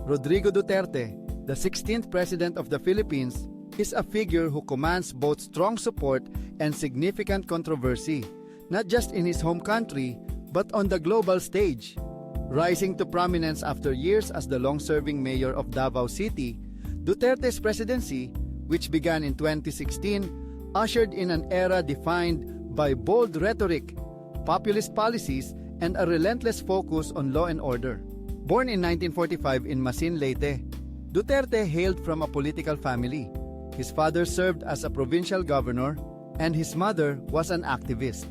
Rodrigo Duterte, the 16th President of the Philippines, is a figure who commands both strong support and significant controversy, not just in his home country, but on the global stage. Rising to prominence after years as the long-serving mayor of Davao City, Duterte's presidency, which began in 2016, ushered in an era defined by bold rhetoric, populist policies, and a relentless focus on law and order. Born in 1945 in Masin, Leyte, Duterte hailed from a political family. His father served as a provincial governor, and his mother was an activist.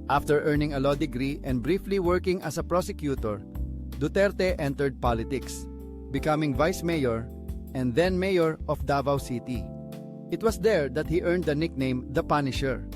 After earning a law degree and briefly working as a prosecutor, Duterte entered politics, becoming vice mayor and then mayor of Davao City. It was there that he earned the nickname The Punisher,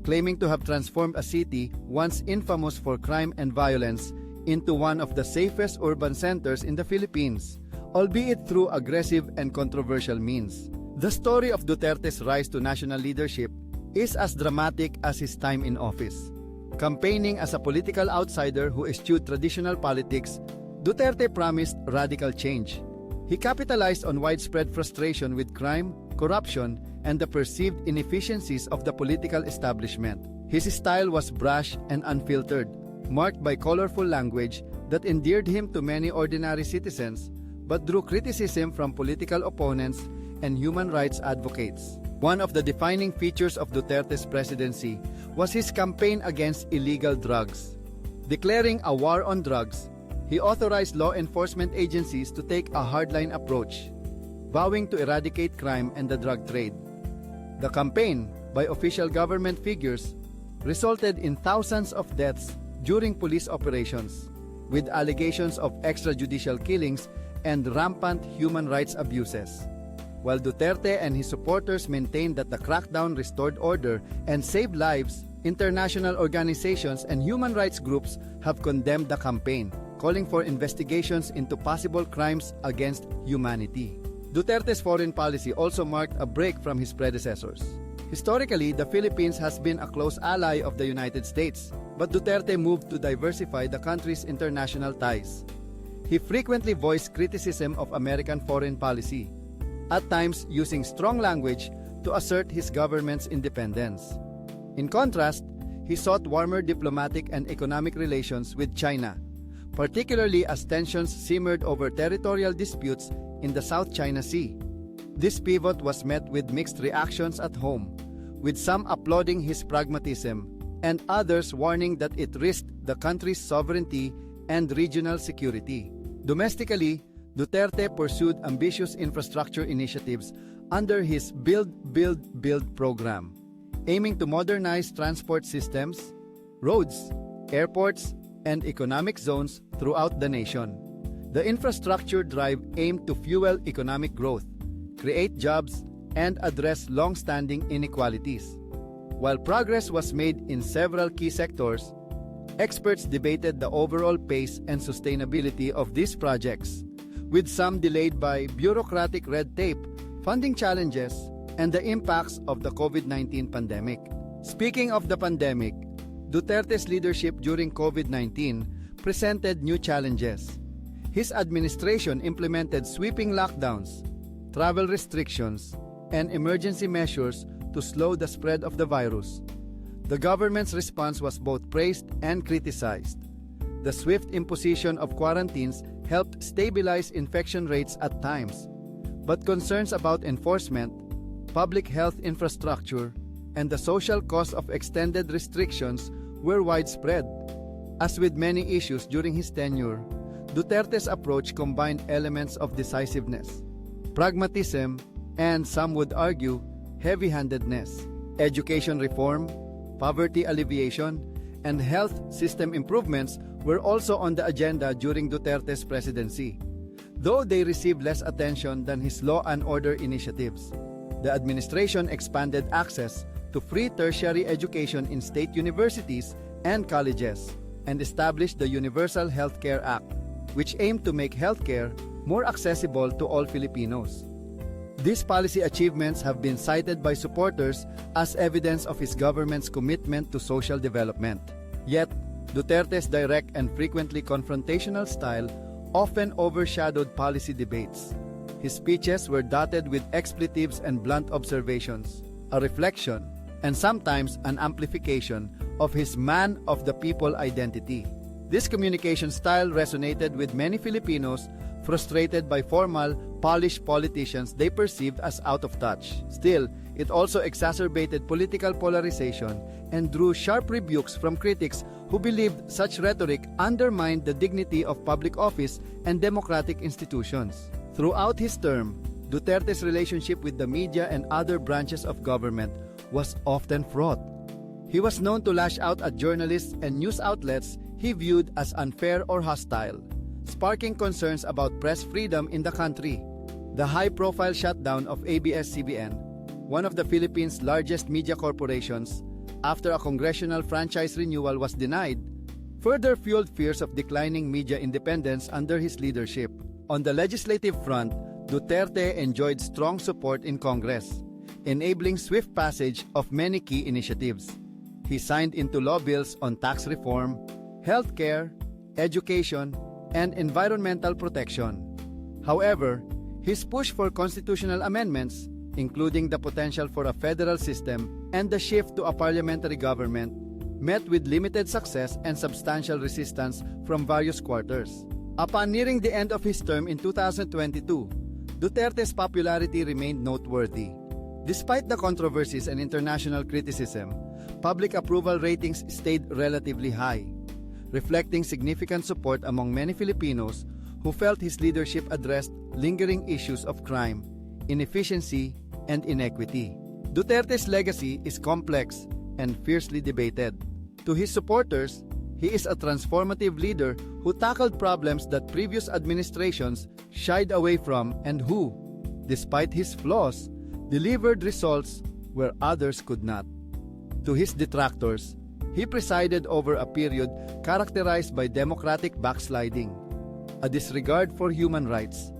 claiming to have transformed a city once infamous for crime and violence into one of the safest urban centers in the Philippines, albeit through aggressive and controversial means. The story of Duterte's rise to national leadership is as dramatic as his time in office. Campaigning as a political outsider who eschewed traditional politics, Duterte promised radical change. He capitalized on widespread frustration with crime, corruption, and the perceived inefficiencies of the political establishment. His style was brash and unfiltered, marked by colorful language that endeared him to many ordinary citizens, but drew criticism from political opponents and human rights advocates. One of the defining features of Duterte's presidency was his campaign against illegal drugs. Declaring a war on drugs, he authorized law enforcement agencies to take a hardline approach, vowing to eradicate crime and the drug trade. The campaign, by official government figures, resulted in thousands of deaths during police operations, with allegations of extrajudicial killings and rampant human rights abuses. While Duterte and his supporters maintained that the crackdown restored order and saved lives, international organizations and human rights groups have condemned the campaign, calling for investigations into possible crimes against humanity. Duterte's foreign policy also marked a break from his predecessors. Historically, the Philippines has been a close ally of the United States, but Duterte moved to diversify the country's international ties. He frequently voiced criticism of American foreign policy, at times using strong language to assert his government's independence. In contrast, he sought warmer diplomatic and economic relations with China, particularly as tensions simmered over territorial disputes in the South China Sea. This pivot was met with mixed reactions at home, with some applauding his pragmatism and others warning that it risked the country's sovereignty and regional security. Domestically, Duterte pursued ambitious infrastructure initiatives under his Build, Build, Build program, aiming to modernize transport systems, roads, airports, and economic zones throughout the nation. The infrastructure drive aimed to fuel economic growth, create jobs, and address long-standing inequalities. While progress was made in several key sectors, experts debated the overall pace and sustainability of these projects, with some delayed by bureaucratic red tape, funding challenges, and the impacts of the COVID-19 pandemic. Speaking of the pandemic, Duterte's leadership during COVID-19 presented new challenges. His administration implemented sweeping lockdowns, travel restrictions, and emergency measures to slow the spread of the virus. The government's response was both praised and criticized. The swift imposition of quarantines helped stabilize infection rates at times, but concerns about enforcement, public health infrastructure, and the social cost of extended restrictions were widespread. As with many issues during his tenure, Duterte's approach combined elements of decisiveness, pragmatism, and some would argue, heavy-handedness. Education reform, poverty alleviation, and health system improvements were also on the agenda during Duterte's presidency, though they received less attention than his law and order initiatives. The administration expanded access to free tertiary education in state universities and colleges, and established the Universal Healthcare Act, which aimed to make healthcare more accessible to all Filipinos. These policy achievements have been cited by supporters as evidence of his government's commitment to social development. Yet, Duterte's direct and frequently confrontational style often overshadowed policy debates. His speeches were dotted with expletives and blunt observations, a reflection, and sometimes an amplification of his man of the people identity. This communication style resonated with many Filipinos frustrated by formal, polished politicians they perceived as out of touch. Still, it also exacerbated political polarization and drew sharp rebukes from critics who believed such rhetoric undermined the dignity of public office and democratic institutions. Throughout his term, Duterte's relationship with the media and other branches of government was often fraught. He was known to lash out at journalists and news outlets he viewed as unfair or hostile, sparking concerns about press freedom in the country. The high-profile shutdown of ABS-CBN, one of the Philippines' largest media corporations, after a congressional franchise renewal was denied, further fueled fears of declining media independence under his leadership. On the legislative front, Duterte enjoyed strong support in Congress, enabling swift passage of many key initiatives. He signed into law bills on tax reform, healthcare, education, and environmental protection. However, his push for constitutional amendments, including the potential for a federal system and the shift to a parliamentary government, met with limited success and substantial resistance from various quarters. Upon nearing the end of his term in 2022, Duterte's popularity remained noteworthy. Despite the controversies and international criticism, public approval ratings stayed relatively high, reflecting significant support among many Filipinos who felt his leadership addressed lingering issues of crime, inefficiency, and inequity. Duterte's legacy is complex and fiercely debated. To his supporters, he is a transformative leader who tackled problems that previous administrations shied away from and who, despite his flaws, delivered results where others could not. To his detractors, he presided over a period characterized by democratic backsliding, a disregard for human rights,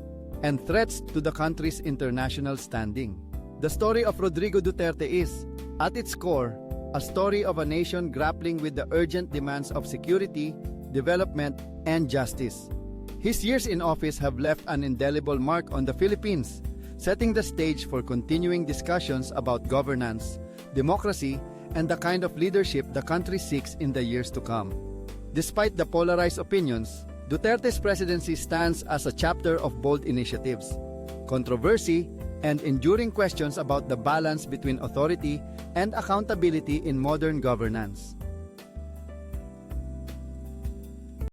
and threats to the country's international standing. The story of Rodrigo Duterte is, at its core, a story of a nation grappling with the urgent demands of security, development, and justice. His years in office have left an indelible mark on the Philippines, setting the stage for continuing discussions about governance, democracy, and the kind of leadership the country seeks in the years to come. Despite the polarized opinions, Duterte's presidency stands as a chapter of bold initiatives, controversy, and enduring questions about the balance between authority and accountability in modern governance.